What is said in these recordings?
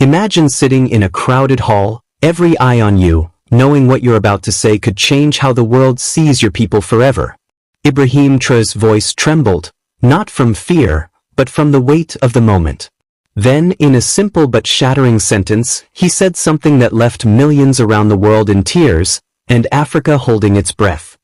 Imagine sitting in a crowded hall, every eye on you, knowing what you're about to say could change how the world sees your people forever. Ibrahim Traoré's voice trembled, not from fear, but from the weight of the moment. Then, in a simple but shattering sentence, he said something that left millions around the world in tears, and Africa holding its breath.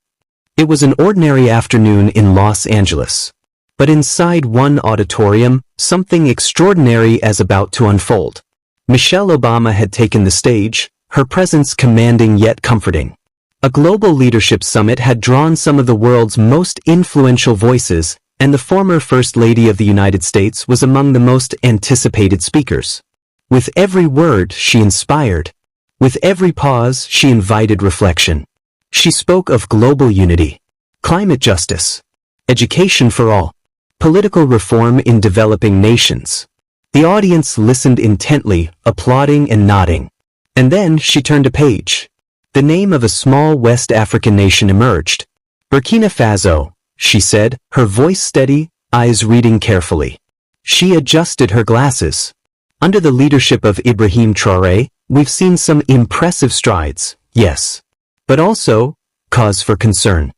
It was an ordinary afternoon in Los Angeles. But inside one auditorium, something extraordinary is about to unfold. Michelle Obama had taken the stage, her presence commanding yet comforting. A global leadership summit had drawn some of the world's most influential voices, and the former First Lady of the United States was among the most anticipated speakers. With every word, she inspired. With every pause, she invited reflection. She spoke of global unity, climate justice, education for all, political reform in developing nations. The audience listened intently, applauding and nodding. And then she turned a page. The name of a small West African nation emerged. Burkina Faso, she said, her voice steady, eyes reading carefully. She adjusted her glasses. Under the leadership of Ibrahim Traoré, we've seen some impressive strides, yes. But also, cause for concern.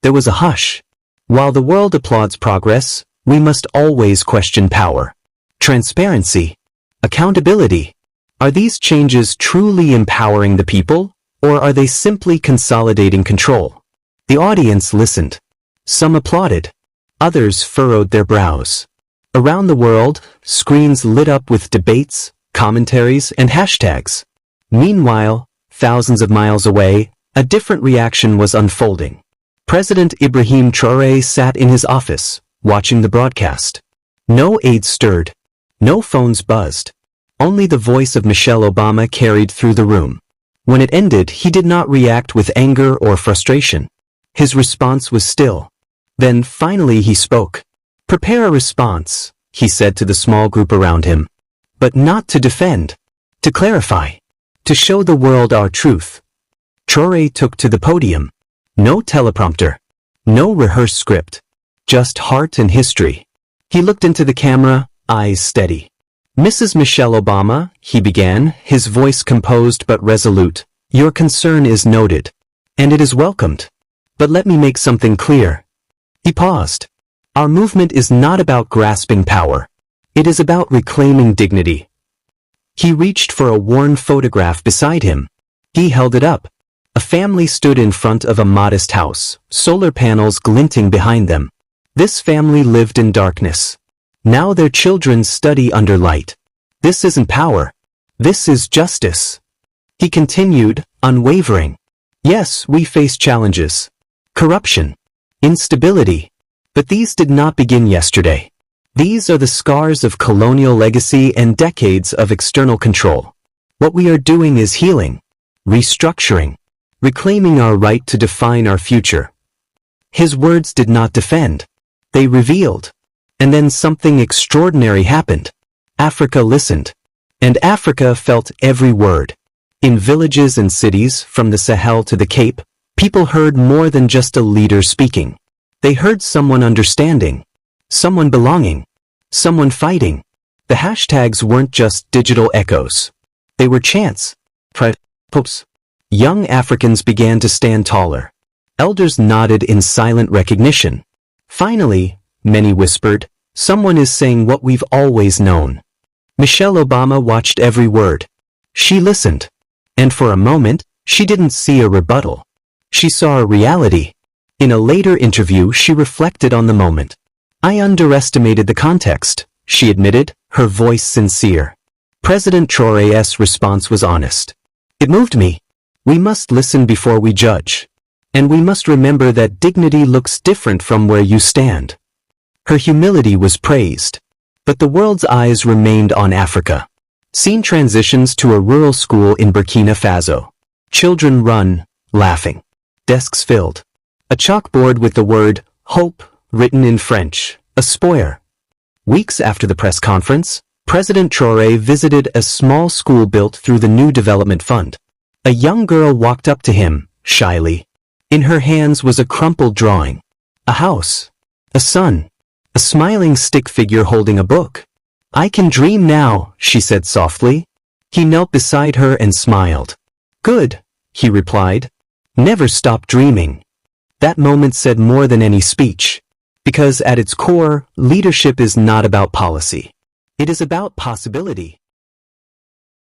There was a hush. While the world applauds progress, we must always question power. Transparency. Accountability. Are these changes truly empowering the people, or are they simply consolidating control? The audience listened. Some applauded. Others furrowed their brows. Around the world, screens lit up with debates, commentaries, and hashtags. Meanwhile, thousands of miles away, a different reaction was unfolding. President Ibrahim Traoré sat in his office, watching the broadcast. No aides stirred. No phones buzzed. Only the voice of Michelle Obama carried through the room. When it ended, he did not react with anger or frustration. His response was still. Then finally he spoke. Prepare a response, he said to the small group around him. But not to defend. To clarify. To show the world our truth. Traoré took to the podium. No teleprompter. No rehearsed script. Just heart and history. He looked into the camera, eyes steady. Mrs. Michelle Obama, he began, his voice composed but resolute. Your concern is noted. And it is welcomed. But let me make something clear. He paused. Our movement is not about grasping power. It is about reclaiming dignity. He reached for a worn photograph beside him. He held it up. A family stood in front of a modest house, solar panels glinting behind them. This family lived in darkness. Now their children study under light. This isn't power. This is justice. He continued, unwavering. Yes, we face challenges. Corruption. Instability. But these did not begin yesterday. These are the scars of colonial legacy and decades of external control. What we are doing is healing, restructuring, reclaiming our right to define our future. His words did not defend. They revealed. And then something extraordinary happened. Africa listened. And Africa felt every word. In villages and cities, from the Sahel to the Cape, people heard more than just a leader speaking. They heard someone understanding. Someone belonging. Someone fighting. The hashtags weren't just digital echoes. They were chants. Popes. Young Africans began to stand taller. Elders nodded in silent recognition. Finally, many whispered, someone is saying what we've always known. Michelle Obama watched every word. She listened. And for a moment, she didn't see a rebuttal. She saw a reality. In a later interview, she reflected on the moment. I underestimated the context, she admitted, her voice sincere. President Traoré's response was honest. It moved me. We must listen before we judge. And we must remember that dignity looks different from where you stand. Her humility was praised. But the world's eyes remained on Africa. Scene transitions to a rural school in Burkina Faso. Children run, laughing. Desks filled. A chalkboard with the word, hope, written in French, a spoiler. Weeks after the press conference, President Traoré visited a small school built through the New Development Fund. A young girl walked up to him, shyly. In her hands was a crumpled drawing. A house. A sun. A smiling stick figure holding a book. I can dream now, she said softly. He knelt beside her and smiled. "Good," he replied. "Never stop dreaming." That moment said more than any speech. Because at its core, leadership is not about policy. It is about possibility.